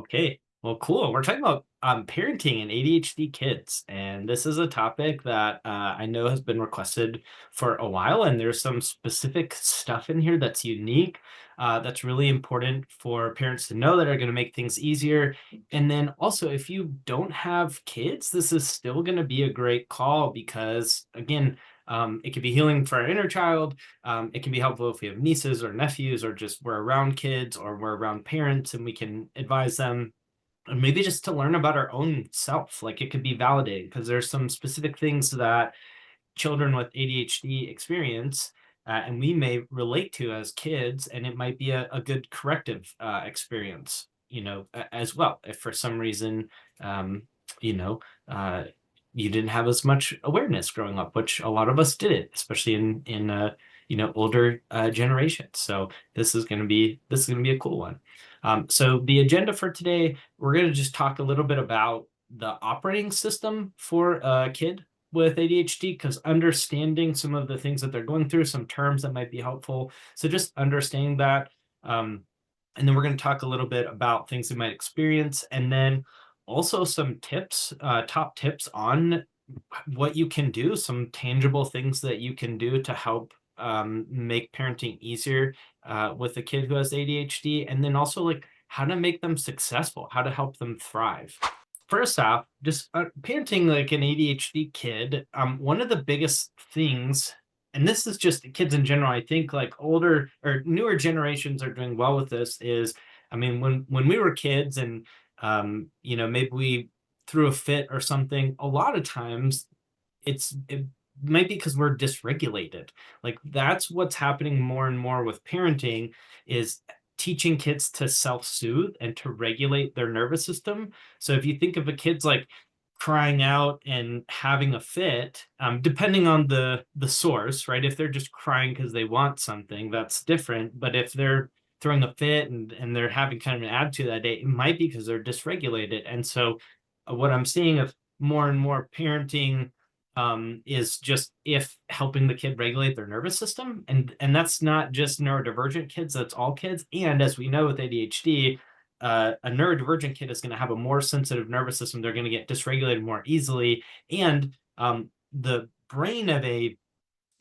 Okay. Well, cool. We're talking about parenting and ADHD kids, and this is a topic that I know has been requested for a while. And there's some specific stuff in here that's unique, that's really important for parents to know that are going to make things easier. And then also, if you don't have kids, this is still going to be a great call because, again, it can be healing for our inner child. It can be helpful if we have nieces or nephews, or just we're around kids or we're around parents and we can advise them. And maybe just to learn about our own self. Like it could be validating because there's some specific things that children with ADHD experience, and we may relate to as kids, and it might be a good corrective experience, as well. If for some reason, um, you know, uh, you didn't have as much awareness growing up, which a lot of us didn't, especially in older generations. So this is gonna be a cool one. So the agenda for today, we're gonna just talk a little bit about the operating system for a kid with ADHD, because understanding some of the things that they're going through, some terms that might be helpful. So just understanding that. Um, and then we're going to talk a little bit about things they might experience, and then also some tips, top tips on what you can do, some tangible things that you can do to help make parenting easier with a kid who has ADHD, and then also like how to make them successful, how to help them thrive. First off, just parenting like an ADHD kid, one of the biggest things, and this is just kids in general, I think like older or newer generations are doing well with this, is, I mean, when we were kids and, maybe we threw a fit or something, a lot of times it might be because we're dysregulated. Like that's what's happening more and more with parenting, is teaching kids to self-soothe and to regulate their nervous system. So if you think of a kid's like crying out and having a fit, depending on the source, right? If they're just crying because they want something, that's different. But if they're throwing a fit and they're having kind of an attitude that day, it might be because they're dysregulated. And so what I'm seeing of more and more parenting, is just if helping the kid regulate their nervous system, and that's not just neurodivergent kids, that's all kids. And as we know with ADHD, a neurodivergent kid is going to have a more sensitive nervous system. They're going to get dysregulated more easily, and the brain of a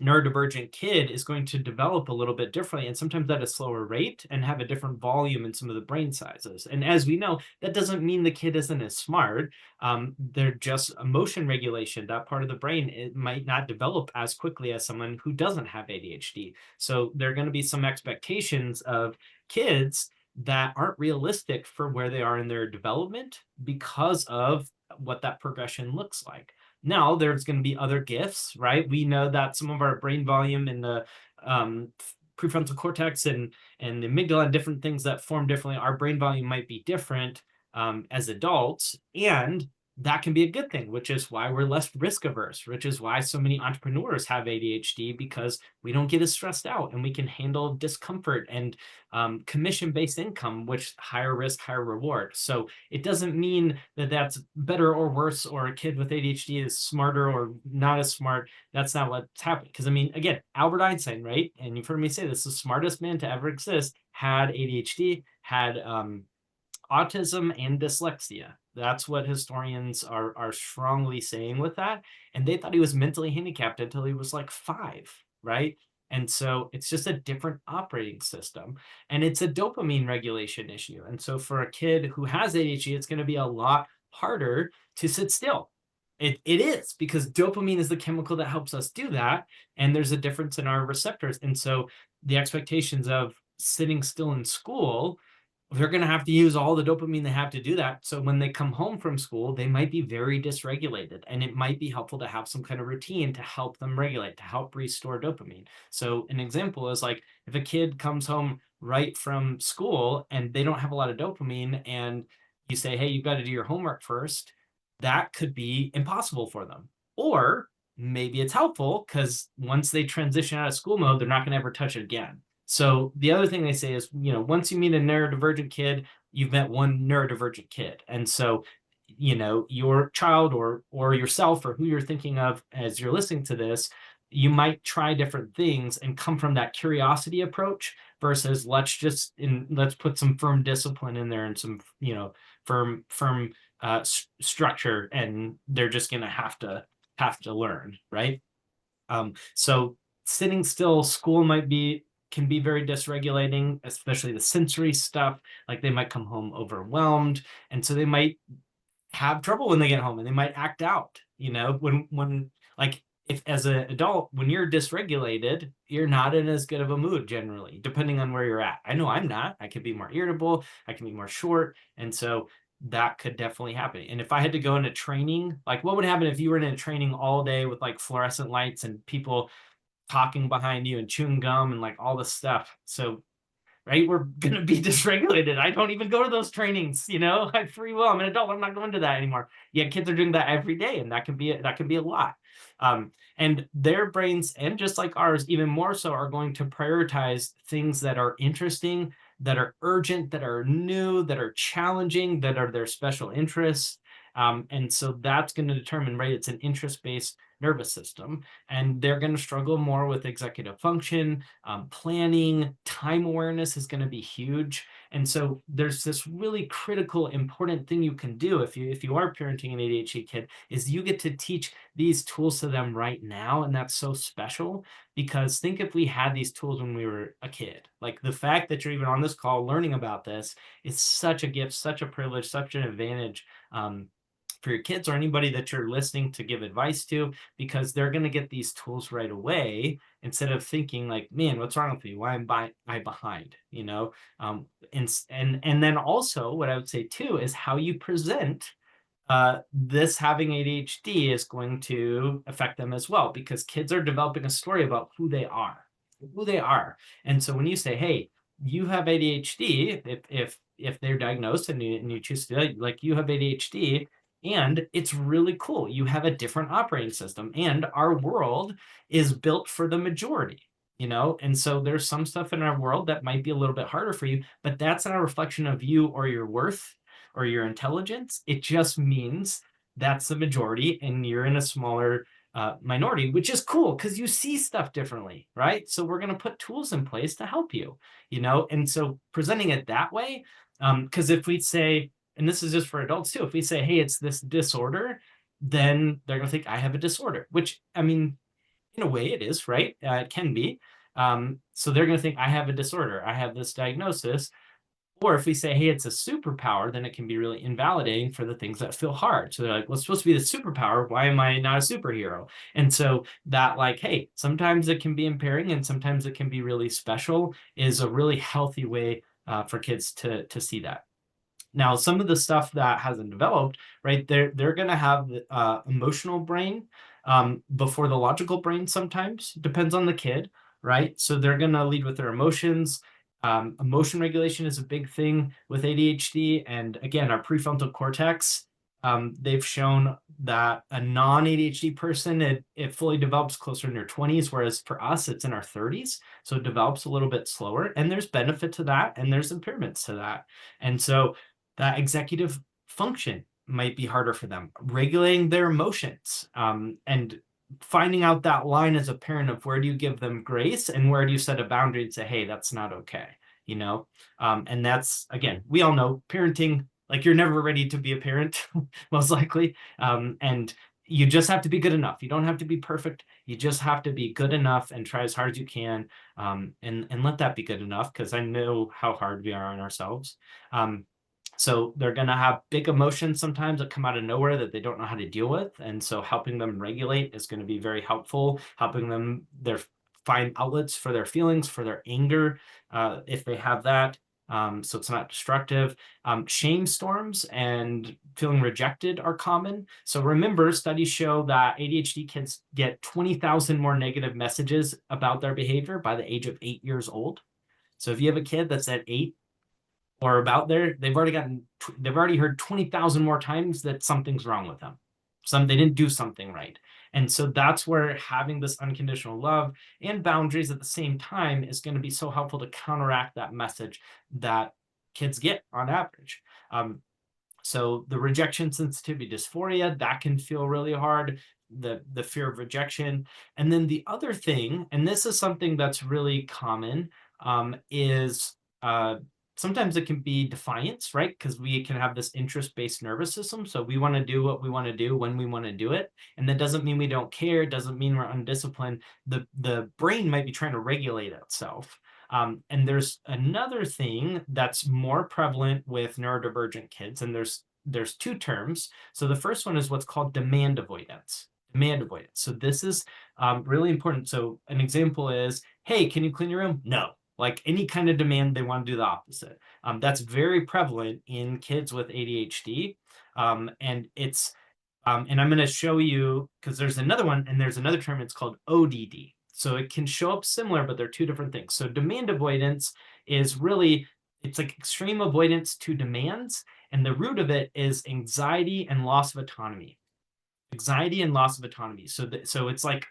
neurodivergent kid is going to develop a little bit differently, and sometimes at a slower rate, and have a different volume in some of the brain sizes. And as we know, that doesn't mean the kid isn't as smart. They're just emotion regulation, that part of the brain, it might not develop as quickly as someone who doesn't have ADHD. So there are going to be some expectations of kids that aren't realistic for where they are in their development because of what that progression looks like. Now, there's going to be other gifts, right? We know that some of our brain volume in the um, prefrontal cortex and the amygdala and different things that form differently, our brain volume might be different as adults. And that can be a good thing, which is why we're less risk averse, which is why so many entrepreneurs have ADHD, because we don't get as stressed out and we can handle discomfort and commission-based income, which higher risk, higher reward. So it doesn't mean that that's better or worse, or a kid with ADHD is smarter or not as smart. That's not what's happening. Because I mean, again, Albert Einstein, right? And you've heard me say this, the smartest man to ever exist had ADHD, had autism and dyslexia. That's what historians are strongly saying with that. And they thought he was mentally handicapped until he was like 5, right? And so it's just a different operating system. And it's a dopamine regulation issue. And so for a kid who has ADHD, it's going to be a lot harder to sit still. It is, because dopamine is the chemical that helps us do that. And there's a difference in our receptors. And so the expectations of sitting still in school, they're going to have to use all the dopamine they have to do that. So when they come home from school, they might be very dysregulated, and it might be helpful to have some kind of routine to help them regulate, to help restore dopamine. So an example is like if a kid comes home right from school and they don't have a lot of dopamine, and you say, hey, you've got to do your homework first, that could be impossible for them. Or maybe it's helpful because once they transition out of school mode, they're not going to ever touch it again. So the other thing they say is, once you meet a neurodivergent kid, you've met one neurodivergent kid. And so, your child or yourself, or who you're thinking of as you're listening to this, you might try different things and come from that curiosity approach versus let's put some firm discipline in there and some, firm structure, and they're just going to have to learn, right? So sitting still, school can be very dysregulating, especially the sensory stuff. Like they might come home overwhelmed, and so they might have trouble when they get home, and they might act out. When like, if as an adult, when you're dysregulated, you're not in as good of a mood generally, depending on where you're at. I know I'm not. I could be more irritable. I can be more short, and so that could definitely happen. And if I had to go into training, like what would happen if you were in a training all day with like fluorescent lights and people talking behind you and chewing gum and like all this stuff? So right, we're going to be dysregulated. I don't even go to those trainings. I have free will. I'm an adult. I'm not going to that anymore. Yeah, kids are doing that every day, and that can be a lot. And their brains, and just like ours, even more so, are going to prioritize things that are interesting, that are urgent, that are new, that are challenging, that are their special interests. And so that's going to determine, right? It's an interest-based nervous system, and they're going to struggle more with executive function, planning. Time awareness is going to be huge. And so there's this really critical, important thing you can do if you are parenting an ADHD kid, is you get to teach these tools to them right now. And that's so special, because think if we had these tools when we were a kid. Like the fact that you're even on this call learning about this is such a gift, such a privilege, such an advantage, for your kids or anybody that you're listening to give advice to, because they're going to get these tools right away, instead of thinking like, man, what's wrong with me? Why am I behind? And then also what I would say too is how you present this having ADHD is going to affect them as well, because kids are developing a story about who they are. And so when you say, hey, you have ADHD, if they're diagnosed and you choose to, like, you have ADHD, and it's really cool. You have a different operating system, and our world is built for the majority. And so there's some stuff in our world that might be a little bit harder for you, but that's not a reflection of you or your worth or your intelligence. It just means that's the majority, and you're in a smaller minority, which is cool because you see stuff differently, right? So we're going to put tools in place to help you. And so presenting it that way, because if we say, and this is just for adults too, if we say, hey, it's this disorder, then they're going to think I have a disorder, which, I mean, in a way it is, right? It can be. So they're going to think I have a disorder, I have this diagnosis. Or if we say, hey, it's a superpower, then it can be really invalidating for the things that feel hard. So they're like, well, it's supposed to be the superpower. Why am I not a superhero? And so that, like, hey, sometimes it can be impairing and sometimes it can be really special, is a really healthy way for kids to see that. Now, some of the stuff that hasn't developed, right, they're going to have the emotional brain before the logical brain sometimes. Depends on the kid, right? So they're going to lead with their emotions. Emotion regulation is a big thing with ADHD. And again, our prefrontal cortex, they've shown that a non-ADHD person, it fully develops closer in their 20s, whereas for us, it's in our 30s. So it develops a little bit slower. And there's benefit to that, and there's impairments to that. And so that executive function might be harder for them, regulating their emotions, and finding out that line as a parent of where do you give them grace and where do you set a boundary and say, hey, that's not okay. And that's, again, we all know parenting, like, you're never ready to be a parent, most likely. And you just have to be good enough. You don't have to be perfect. You just have to be good enough and try as hard as you can, and let that be good enough, because I know how hard we are on ourselves. So they're going to have big emotions sometimes that come out of nowhere that they don't know how to deal with. And so helping them regulate is going to be very helpful, helping them find outlets for their feelings, for their anger, if they have that. So it's not destructive. Shame storms and feeling rejected are common. So remember, studies show that ADHD kids get 20,000 more negative messages about their behavior by the age of 8 years old. So if you have a kid that's at 8 or about there, they've already heard 20,000 more times that something's wrong with them. They didn't do something right. And so that's where having this unconditional love and boundaries at the same time is going to be so helpful to counteract that message that kids get on average. So the rejection sensitivity dysphoria, that can feel really hard. the fear of rejection. And then the other thing, and this is something that's really common, is sometimes it can be defiance, right? Because we can have this interest-based nervous system. So we want to do what we want to do when we want to do it. And that doesn't mean we don't care, doesn't mean we're undisciplined. The brain might be trying to regulate itself. And there's another thing that's more prevalent with neurodivergent kids, and there's two terms. So the first one is what's called demand avoidance. Demand avoidance. So this is really important. So an example is, hey, can you clean your room? No. Like any kind of demand, they want to do the opposite. That's very prevalent in kids with ADHD. And it's and I'm going to show you, because there's another one and there's another term, it's called ODD. So it can show up similar, but they're two different things. So demand avoidance is really, it's like extreme avoidance to demands. And the root of it is anxiety and loss of autonomy. Anxiety and loss of autonomy. So it's like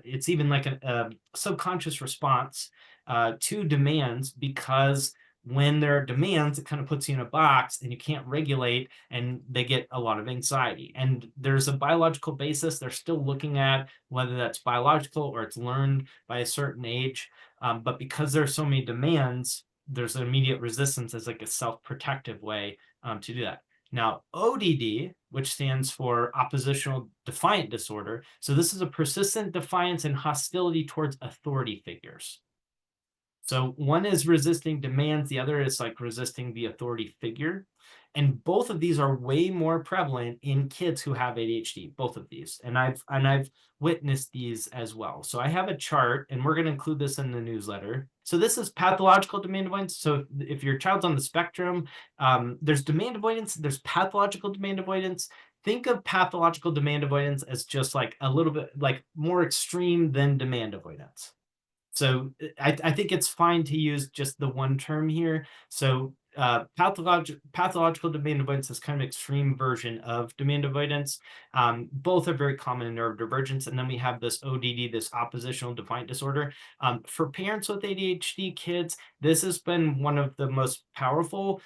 it's even like a subconscious response to demands, because when there are demands, it kind of puts you in a box and you can't regulate, and they get a lot of anxiety. And there's a biological basis. They're still looking at whether that's biological or it's learned by a certain age. But because there's so many demands, there's an immediate resistance as like a self-protective way to do that. Now, ODD, which stands for oppositional defiant disorder. So this is a persistent defiance and hostility towards authority figures. So one is resisting demands, the other is like resisting the authority figure. And both of these are way more prevalent in kids who have ADHD, both of these. And I've witnessed these as well. So I have a chart, and we're going to include this in the newsletter. So this is pathological demand avoidance. So if your child's on the spectrum, there's demand avoidance, there's pathological demand avoidance. Think of pathological demand avoidance as just like a little bit like more extreme than demand avoidance. So I think it's fine to use just the one term here. So pathological demand avoidance is kind of extreme version of demand avoidance. Both are very common in neurodivergence. And then we have this ODD, this oppositional defiant disorder. For parents with ADHD kids, this has been one of the most powerful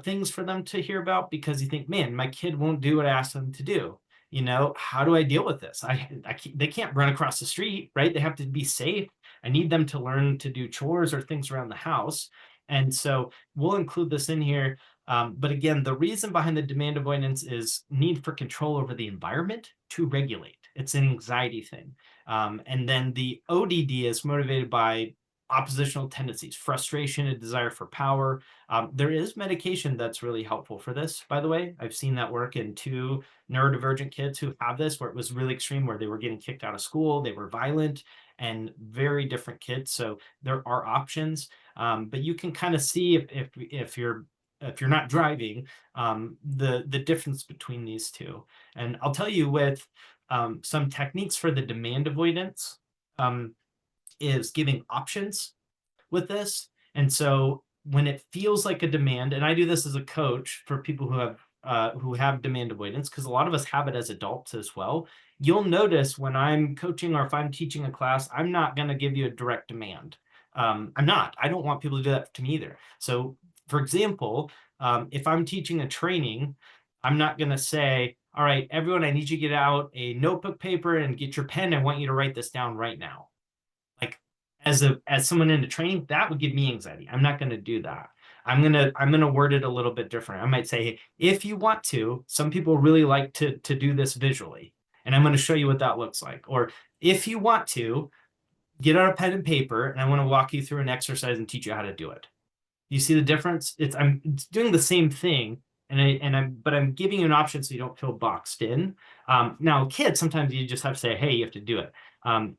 things for them to hear about, because you think, man, my kid won't do what I asked them to do. How do I deal with this? They can't run across the street, right? They have to be safe. I need them to learn to do chores or things around the house. And so we'll include this in here. But again, the reason behind the demand avoidance is need for control over the environment to regulate. It's an anxiety thing. And then the ODD is motivated by oppositional tendencies, frustration, a desire for power. There is medication that's really helpful for this, by the way. I've seen that work in 2 neurodivergent kids who have this, where it was really extreme, where they were getting kicked out of school, they were violent, and very different kids. So there are options, but you can kind of see if you're not driving, the difference between these two. And I'll tell you, with some techniques for the demand avoidance, is giving options with this. And so when it feels like a demand, and I do this as a coach for people who have demand avoidance, because a lot of us have it as adults as well. You'll notice when I'm coaching or if I'm teaching a class, I'm not going to give you a direct demand. I don't want people to do that to me either. So for example, if I'm teaching a training, I'm not going to say, all right, everyone, I need you to get out a notebook, paper, and get your pen. I want you to write this down right now. Like as someone into training, that would give me anxiety. I'm not going to do that. I'm gonna word it a little bit different. I might say, if you want to, some people really like to do this visually, and I'm going to show you what that looks like. Or if you want to, get out a pen and paper, and I want to walk you through an exercise and teach you how to do it. You see the difference? I'm doing the same thing, but I'm giving you an option so you don't feel boxed in. Now, kids, sometimes you just have to say, hey, you have to do it.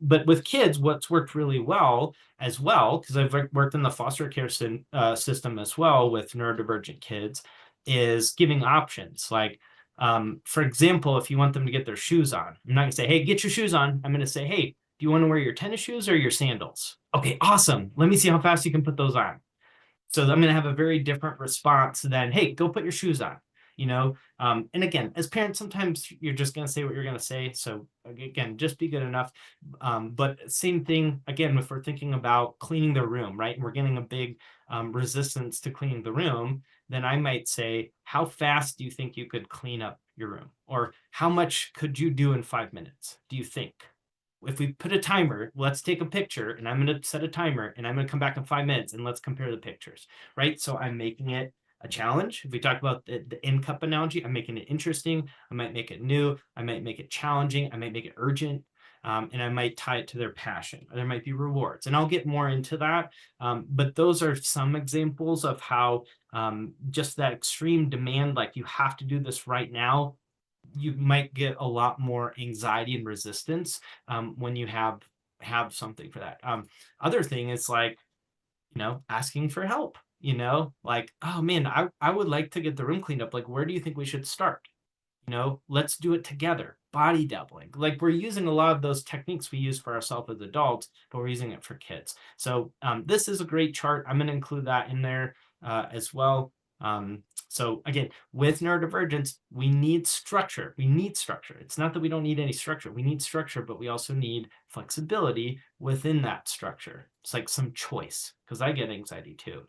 But with kids, what's worked really well as well, because I've worked in the foster care system as well with neurodivergent kids, is giving options. Like, for example, if you want them to get their shoes on, I'm not going to say, hey, get your shoes on. I'm going to say, hey, do you want to wear your tennis shoes or your sandals? Okay, awesome. Let me see how fast you can put those on. So I'm going to have a very different response than, hey, go put your shoes on. And again, as parents, sometimes you're just going to say what you're going to say. So again, just be good enough. But same thing, again, if we're thinking about cleaning the room, right? And we're getting a big resistance to cleaning the room, then I might say, how fast do you think you could clean up your room? Or how much could you do in 5 minutes, do you think? If we put a timer, let's take a picture and I'm going to set a timer and I'm going to come back in 5 minutes and let's compare the pictures, right? So I'm making it a challenge. If we talk about the in cup analogy, I'm making it interesting. I might make it new. I might make it challenging. I might make it urgent. And I might tie it to their passion. There might be rewards, and I'll get more into that. But those are some examples of how just that extreme demand, like you have to do this right now, you might get a lot more anxiety and resistance when you have something for that. Other thing is like, asking for help. Like, oh man, I would like to get the room cleaned up. Like, where do you think we should start? Let's do it together. Body doubling. Like we're using a lot of those techniques we use for ourselves as adults, but we're using it for kids. So this is a great chart. I'm going to include that in there as well. So again, with neurodivergence, we need structure. We need structure. It's not that we don't need any structure. We need structure, but we also need flexibility within that structure. It's like some choice, because I get anxiety too.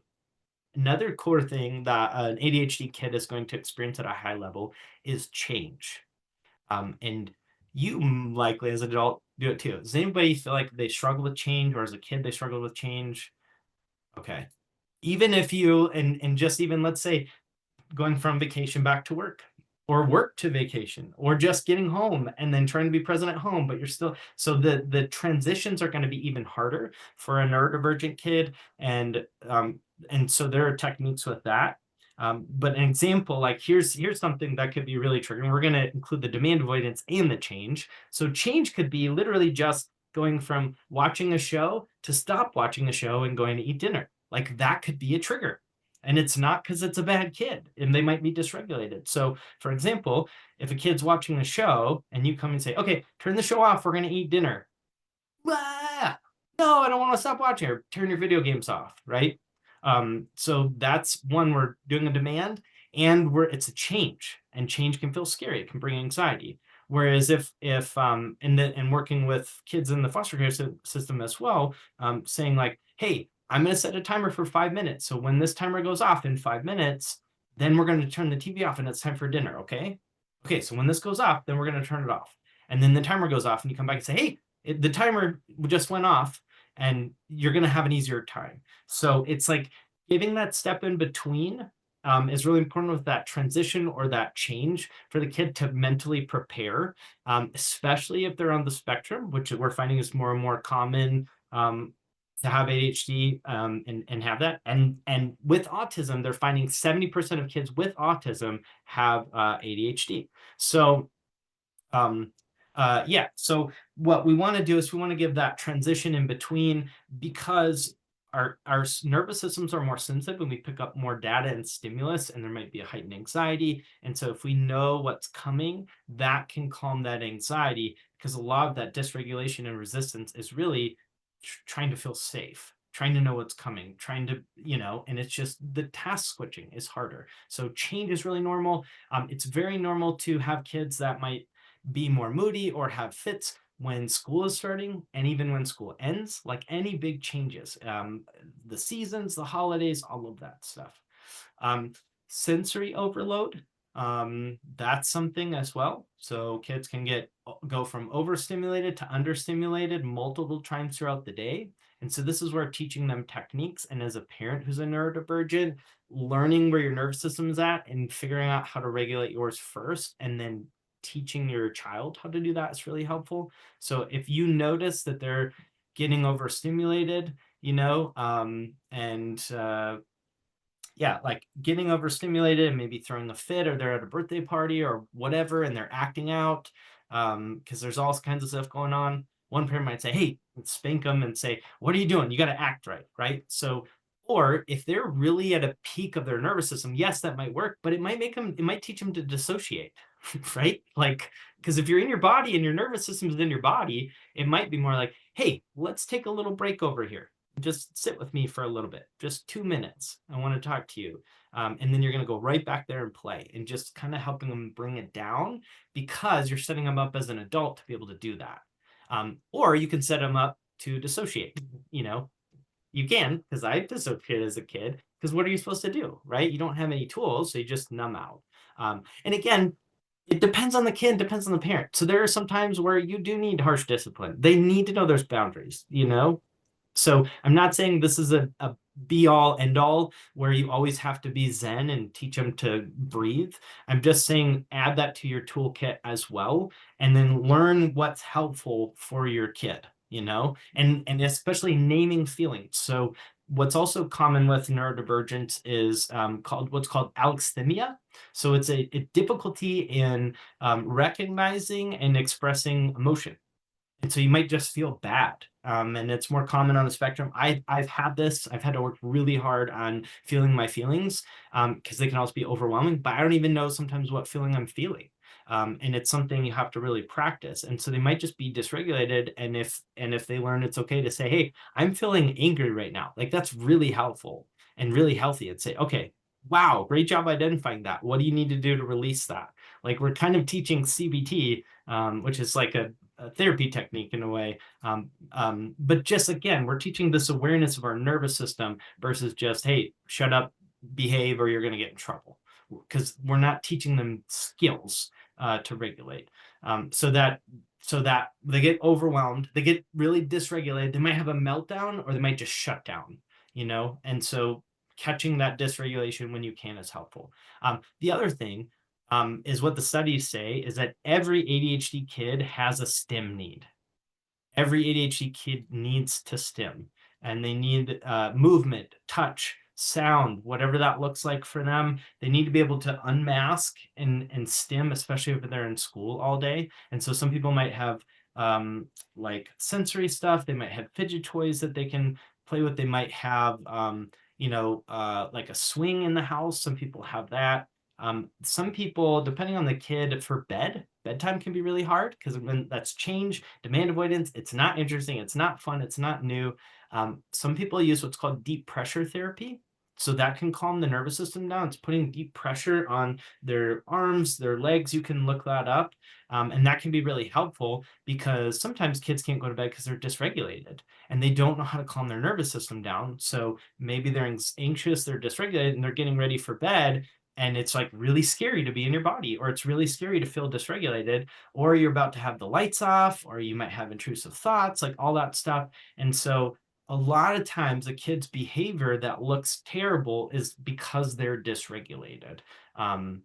Another core thing that an ADHD kid is going to experience at a high level is change. And you likely as an adult do it too. Does anybody feel like they struggle with change, or as a kid they struggled with change? Okay. Even if you, and just even let's say going from vacation back to work, or work to vacation, or just getting home and then trying to be present at home, but you're still, so the transitions are going to be even harder for a neurodivergent kid. And so there are techniques with that. But an example, like here's something that could be really triggering. We're going to include the demand avoidance and the change. So change could be literally just going from watching a show to stop watching a show and going to eat dinner. Like that could be a trigger. And it's not because it's a bad kid and they might be dysregulated. So for example, if a kid's watching a show and you come and say, okay, turn the show off, we're going to eat dinner. Ah, no, I don't want to stop watching, or turn your video games off, right? So that's one, we're doing a demand, and it's a change, and change can feel scary. It can bring anxiety. Whereas if and working with kids in the foster care system as well, saying like, hey, I'm going to set a timer for 5 minutes. So when this timer goes off in 5 minutes, then we're going to turn the TV off and it's time for dinner. Okay. Okay. So when this goes off, then we're going to turn it off. And then the timer goes off and you come back and say, hey, the timer just went off, and you're going to have an easier time. So it's like giving that step in between is really important with that transition or that change for the kid to mentally prepare, especially if they're on the spectrum, which we're finding is more and more common to have ADHD and have that. And with autism, they're finding 70% of kids with autism have ADHD. So yeah, so what we want to do is we want to give that transition in between, because our nervous systems are more sensitive when we pick up more data and stimulus, and there might be a heightened anxiety. And so if we know what's coming, that can calm that anxiety, because a lot of that dysregulation and resistance is really trying to feel safe, trying to know what's coming, trying to, and it's just the task switching is harder. So change is really normal. It's very normal to have kids that might be more moody or have fits when school is starting, and even when school ends, like any big changes, the seasons, the holidays, all of that stuff. Sensory overload, that's something as well. So kids can go from overstimulated to understimulated multiple times throughout the day. And so this is where teaching them techniques, and as a parent who's a neurodivergent, learning where your nervous system is at and figuring out how to regulate yours first, and then teaching your child how to do that is really helpful. So if you notice that they're getting overstimulated, yeah, like getting overstimulated and maybe throwing a fit, or they're at a birthday party or whatever, and they're acting out, because there's all kinds of stuff going on. One parent might say, hey, spank them and say, what are you doing? You got to act right, right? So, or if they're really at a peak of their nervous system, yes, that might work, but it might teach them to dissociate, right? Like, because if you're in your body and your nervous system is in your body, it might be more like, hey, let's take a little break over here. Just sit with me for a little bit, just 2 minutes. I want to talk to you. And then you're going to go right back there and play, and just kind of helping them bring it down, because you're setting them up as an adult to be able to do that. Or you can set them up to dissociate. You can, because I dissociated as a kid, because what are you supposed to do, right? You don't have any tools, so you just numb out. And again, It depends on the kid, depends on the parent. So there are some times where you do need harsh discipline. They need to know there's boundaries, you know? So I'm not saying this is a be all end all where you always have to be zen and teach them to breathe. I'm just saying add that to your toolkit as well, and then learn what's helpful for your kid, you know, and especially naming feelings. So what's also common with neurodivergence is called what's called alexithymia. So it's a difficulty in recognizing and expressing emotion. And so you might just feel bad. And it's more common on the spectrum. I've had this. I've had to work really hard on feeling my feelings because they can also be overwhelming. But I don't even know sometimes what feeling I'm feeling. And it's something you have to really practice. And so they might just be dysregulated. And if they learn, it's okay to say, "Hey, I'm feeling angry right now." Like that's really helpful and really healthy. And say, "Okay, wow, great job identifying that. What do you need to do to release that?" Like we're kind of teaching CBT, which is like a therapy technique in a way. But just again, we're teaching this awareness of our nervous system versus just, hey, shut up, behave, or you're going to get in trouble. Because we're not teaching them skills to regulate. So that they get overwhelmed, they get really dysregulated, they might have a meltdown or they might just shut down, you know? And so catching that dysregulation when you can is helpful. The other thing is what the studies say is that every ADHD kid has a STEM need. Every ADHD kid needs to STEM, and they need movement, touch, sound, whatever that looks like for them. They need to be able to unmask and STEM, especially if they're in school all day. And so some people might have like sensory stuff. They might have fidget toys that they can play with. They might have like a swing in the house. Some people have that. Some people, depending on the kid, for bedtime can be really hard because when that's change, demand avoidance, it's not interesting, it's not fun, it's not new. Some people use what's called deep pressure therapy. So that can calm the nervous system down. It's putting deep pressure on their arms, their legs. You can look that up. And that can be really helpful because sometimes kids can't go to bed because they're dysregulated and they don't know how to calm their nervous system down. So maybe they're anxious, they're dysregulated, and they're getting ready for bed, and it's like really scary to be in your body, or it's really scary to feel dysregulated, or you're about to have the lights off, or you might have intrusive thoughts, like all that stuff. And so a lot of times a kid's behavior that looks terrible is because they're dysregulated.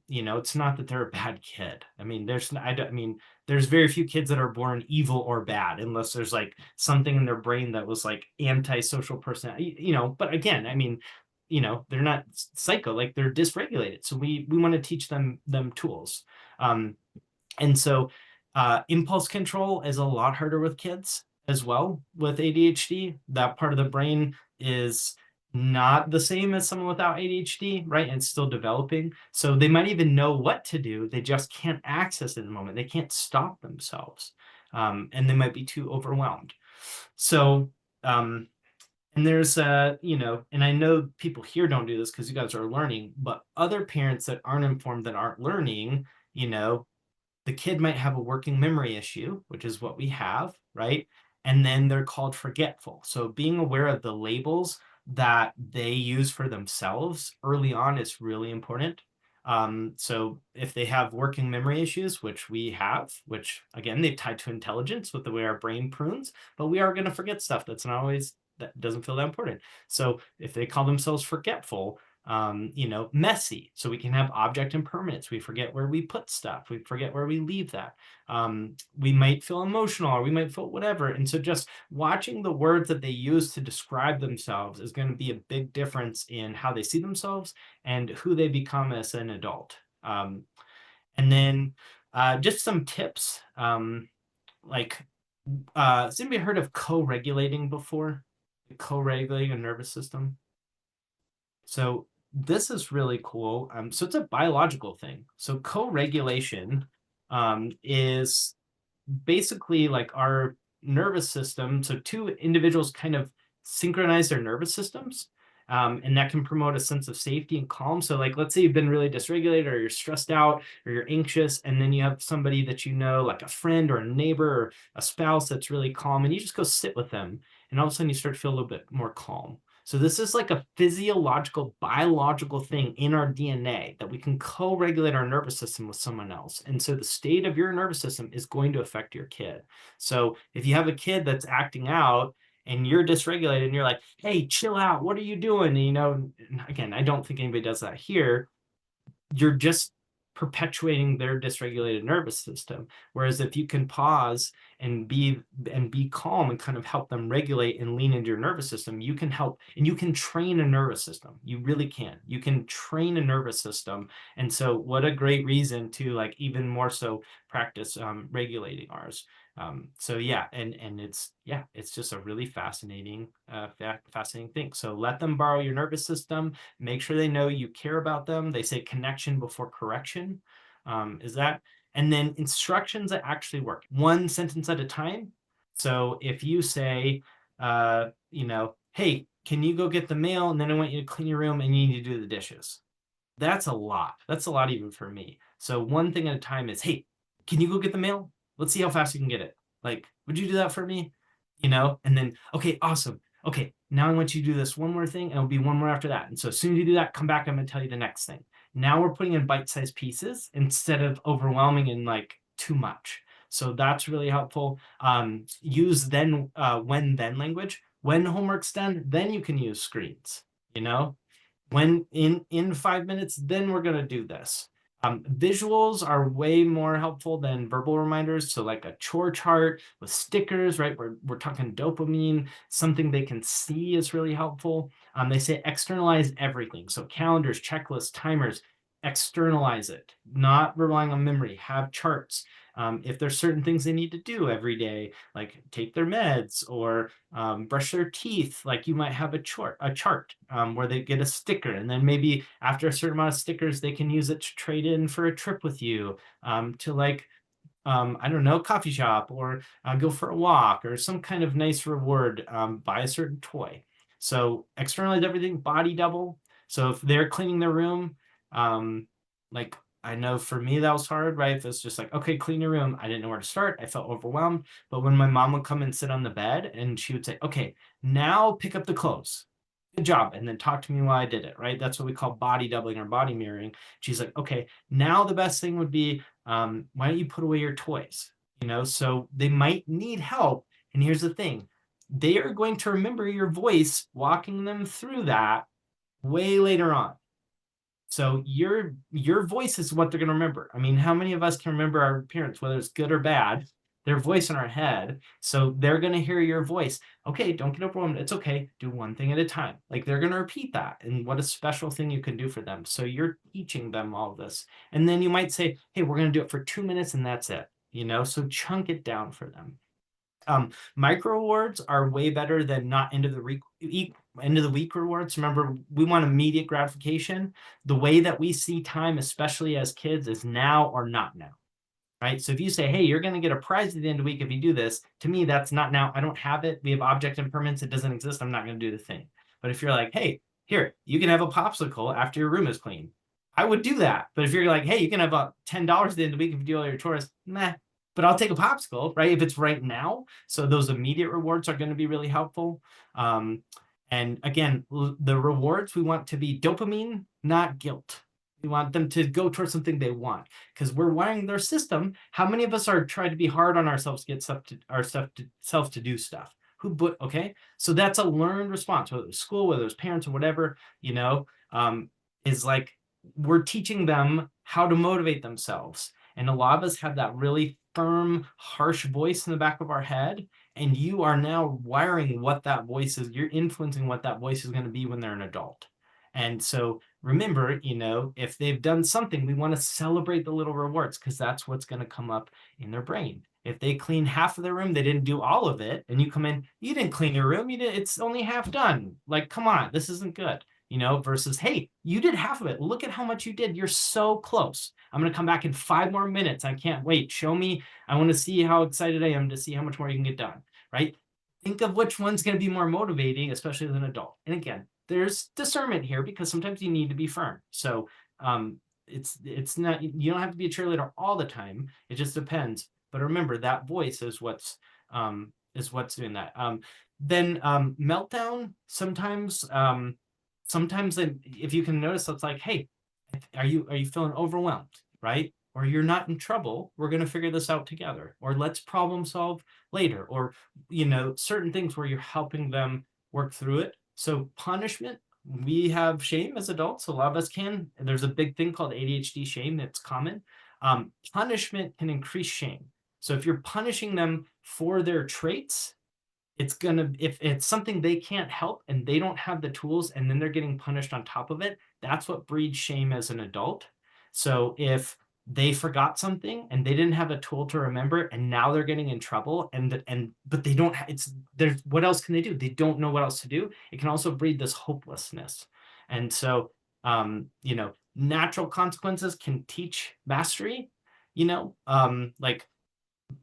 It's not that they're a bad kid. I mean, there's very few kids that are born evil or bad unless there's like something in their brain that was like antisocial personality, but again, I mean, they're not psycho, like they're dysregulated, so we want to teach them tools. Um, and so impulse control is a lot harder with kids as well. With ADHD, that part of the brain is not the same as someone without ADHD, right? And it's still developing, so they might even know what to do, they just can't access it in the moment, they can't stop themselves, and they might be too overwhelmed. So and there's and I know people here don't do this because you guys are learning, but other parents that aren't informed, that aren't learning, you know the kid might have a working memory issue, which is what we have, right? And then they're called forgetful. So being aware of the labels that they use for themselves early on is really important. So if they have working memory issues, which we have, which again, they've tied to intelligence with the way our brain prunes, but we are going to forget stuff that doesn't feel that important. So if they call themselves forgetful, messy. So we can have object impermanence. We forget where we put stuff. We forget where we leave that. We might feel emotional, or we might feel whatever. And so just watching the words that they use to describe themselves is going to be a big difference in how they see themselves and who they become as an adult. And then just some tips. Like, has anybody heard of co-regulating before? Co-regulating a nervous system? So this is really cool. So it's a biological thing. So co-regulation is basically like our nervous system. So two individuals kind of synchronize their nervous systems. And that can promote a sense of safety and calm. So like, let's say you've been really dysregulated, or you're stressed out, or you're anxious, and then you have somebody that like a friend or a neighbor or a spouse that's really calm, and you just go sit with them, and all of a sudden you start to feel a little bit more calm. So this is like a physiological, biological thing in our DNA that we can co-regulate our nervous system with someone else. And so the state of your nervous system is going to affect your kid. So if you have a kid that's acting out and you're dysregulated and you're like, hey, chill out, what are you doing? And, again, I don't think anybody does that here. You're just perpetuating their dysregulated nervous system. Whereas if you can pause and be calm and kind of help them regulate and lean into your nervous system, you can help, and you can train a nervous system. You really can. You can train a nervous system. And so what a great reason to like even more so practice regulating ours. So yeah, and it's just a really fascinating fascinating thing. So let them borrow your nervous system. Make sure they know you care about them. They say connection before correction. Is that, and then instructions that actually work, one sentence at a time. So if you say, hey, can you go get the mail? And then I want you to clean your room and you need to do the dishes. That's a lot. That's a lot even for me. So one thing at a time is, hey, can you go get the mail? Let's see how fast you can get it. Like, would you do that for me? And then, okay, awesome. Okay, now I want you to do this one more thing, and it'll be one more after that. And so as soon as you do that, come back, I'm gonna tell you the next thing. Now we're putting in bite-sized pieces instead of overwhelming and like too much. So that's really helpful. Use then, when then language. When homework's done, then you can use screens, when in 5 minutes, then we're going to do this. Visuals are way more helpful than verbal reminders. So like a chore chart with stickers, right? We're talking dopamine, something they can see is really helpful. They say externalize everything. So calendars, checklists, timers, externalize it, not relying on memory, have charts. If there's certain things they need to do every day, like take their meds or brush their teeth, like you might have a chart where they get a sticker, and then maybe after a certain amount of stickers, they can use it to trade in for a trip with you, to like, I don't know, coffee shop, or go for a walk, or some kind of nice reward, buy a certain toy. So externalize everything, body double. So if they're cleaning their room, like I know for me that was hard, right? If it's just like, okay, clean your room, I didn't know where to start. I felt overwhelmed. But when my mom would come and sit on the bed and she would say, okay, now pick up the clothes. Good job. And then talk to me while I did it, right? That's what we call body doubling or body mirroring. She's like, okay, now the best thing would be, why don't you put away your toys? So they might need help. And here's the thing, they are going to remember your voice walking them through that way later on. So your voice is what they're going to remember. I mean, how many of us can remember our parents, whether it's good or bad, their voice in our head? So they're going to hear your voice. Okay, don't get overwhelmed. It's okay. Do one thing at a time. Like they're going to repeat that. And what a special thing you can do for them. So you're teaching them all of this. And then you might say, hey, we're going to do it for 2 minutes and that's it. So chunk it down for them. Micro rewards are way better than not end of the week rewards. Remember, we want immediate gratification. The way that we see time, especially as kids, is now or not now, right? So if you say, hey, you're going to get a prize at the end of the week if you do this, to me, that's not now. I don't have it. We have object impermanence. It doesn't exist. I'm not going to do the thing. But if you're like, hey, here, you can have a popsicle after your room is clean, I would do that. But if you're like, hey, you can have about $10 at the end of the week if you do all your chores, meh. But I'll take a popsicle, right? If it's right now. So those immediate rewards are going to be really helpful. And again, the rewards, we want to be dopamine, not guilt. We want them to go towards something they want, because we're wiring their system. How many of us are trying to be hard on ourselves to get self to do stuff? Okay. So that's a learned response, whether it's school, whether it's parents or whatever, is like, we're teaching them how to motivate themselves. And a lot of us have that really firm, harsh voice in the back of our head. And you are now wiring what that voice is. You're influencing what that voice is going to be when they're an adult. And so remember, if they've done something, we want to celebrate the little rewards, because that's what's going to come up in their brain. If they clean half of their room, they didn't do all of it, and you come in, you didn't clean your room, it's only half done. Like, come on, this isn't good. Versus, hey, you did half of it. Look at how much you did. You're so close. I'm going to come back in 5 more minutes. I can't wait. Show me. I want to see how excited I am to see how much more you can get done, right? Think of which one's going to be more motivating, especially as an adult. And again, there's discernment here, because sometimes you need to be firm. So it's not, you don't have to be a cheerleader all the time. It just depends. But remember, that voice is what's doing that. then meltdown sometimes, if you can notice, it's like, hey, are you feeling overwhelmed, right? Or you're not in trouble. We're going to figure this out together. Or let's problem solve later. Or certain things where you're helping them work through it. So punishment, we have shame as adults. A lot of us can. There's a big thing called ADHD shame that's common. Punishment can increase shame. So if you're punishing them for their traits, if it's something they can't help and they don't have the tools, and then they're getting punished on top of it, that's what breeds shame as an adult. So if they forgot something and they didn't have a tool to remember, and now they're getting in trouble, but they don't, there's, what else can they do? They don't know what else to do. It can also breed this hopelessness. And so, natural consequences can teach mastery, like,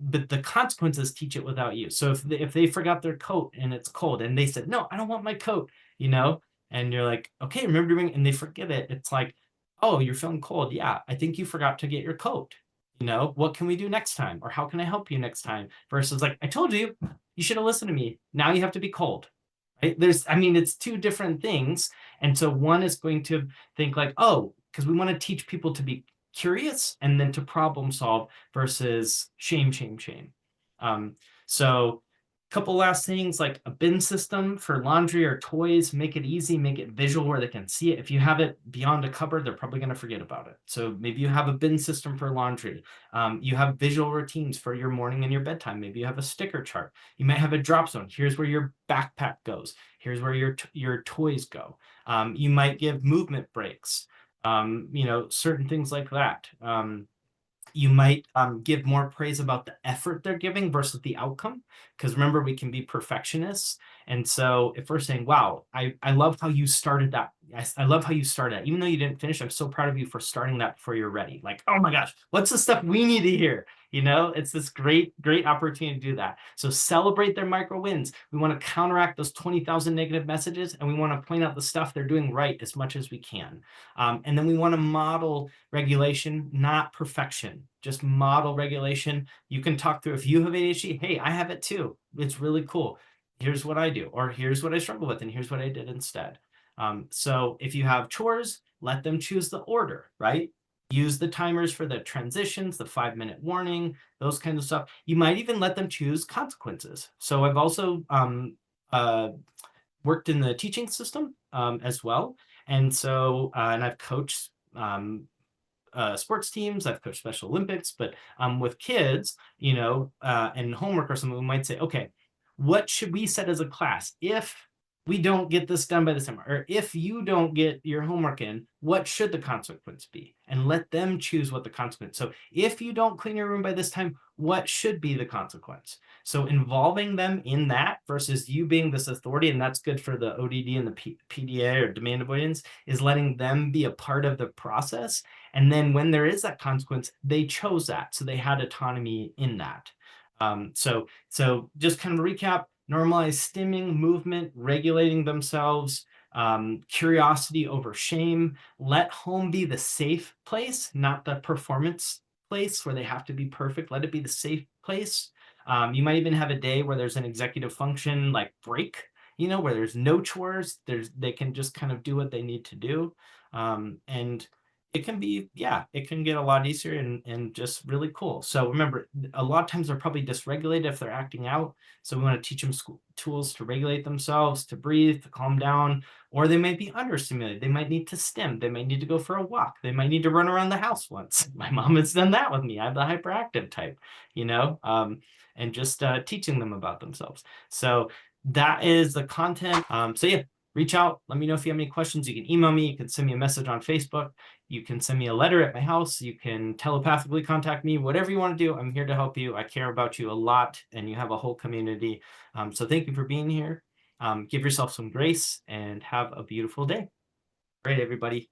but the consequences teach it without you. So if they forgot their coat and it's cold, and they said, no, I don't want my coat, and you're like, okay, remember to bring, and they forget it. It's like, oh, you're feeling cold. Yeah, I think you forgot to get your coat. What can we do next time? Or how can I help you next time? Versus like, I told you, you should have listened to me. Now you have to be cold. Right? It's two different things. And so one is going to think like, oh, because we want to teach people to be curious and then to problem solve versus shame, shame, shame. So a couple last things, like a bin system for laundry or toys, make it easy, make it visual where they can see it. If you have it beyond a cupboard, they're probably going to forget about it. So maybe you have a bin system for laundry. You have visual routines for your morning and your bedtime. Maybe you have a sticker chart. You might have a drop zone. Here's where your backpack goes. Here's where your toys go. You might give movement breaks. Certain things like that. You might give more praise about the effort they're giving versus the outcome. Because remember, we can be perfectionists. And so if we're saying, wow, I love how you started that. I love how you started that. Even though you didn't finish, I'm so proud of you for starting that before you're ready. Like, oh my gosh, what's the stuff we need to hear? It's this great, great opportunity to do that. So celebrate their micro wins. We want to counteract those 20,000 negative messages, and we want to point out the stuff they're doing right as much as we can. And then we want to model regulation, not perfection. Just model regulation. You can talk through, if you have ADHD, hey, I have it too. It's really cool. Here's what I do, or here's what I struggle with, and here's what I did instead. So if you have chores, let them choose the order, right? Use the timers for the transitions, the 5-minute warning, those kinds of stuff. You might even let them choose consequences. So I've also worked in the teaching system as well. And so, and I've coached sports teams, I've coached Special Olympics, but with kids, and homework or something, we might say, okay, what should we set as a class if we don't get this done by this time, or if you don't get your homework in, what should the consequence be? And let them choose what the consequence. So if you don't clean your room by this time, what should be the consequence? So involving them in that versus you being this authority, and that's good for the ODD and the PDA or demand avoidance, is letting them be a part of the process. And then when there is that consequence, they chose that. So they had autonomy in that. So just kind of recap: normalize stimming, movement, regulating themselves, curiosity over shame. Let home be the safe place, not the performance place where they have to be perfect. Let it be the safe place. You might even have a day where there's an executive function like break, where there's no chores. They can just kind of do what they need to do. And it can be, it can get a lot easier and just really cool. So remember, a lot of times they're probably dysregulated if they're acting out. So we want to teach them tools to regulate themselves, to breathe, to calm down, or they might be understimulated. They might need to stim. They might need to go for a walk. They might need to run around the house once. My mom has done that with me. I have the hyperactive type, and just teaching them about themselves. So that is the content. So yeah, reach out. Let me know if you have any questions. You can email me. You can send me a message on Facebook. You can send me a letter at my house. You can telepathically contact me. Whatever you want to do, I'm here to help you. I care about you a lot, and you have a whole community. So thank you for being here. Give yourself some grace and have a beautiful day. All right, everybody.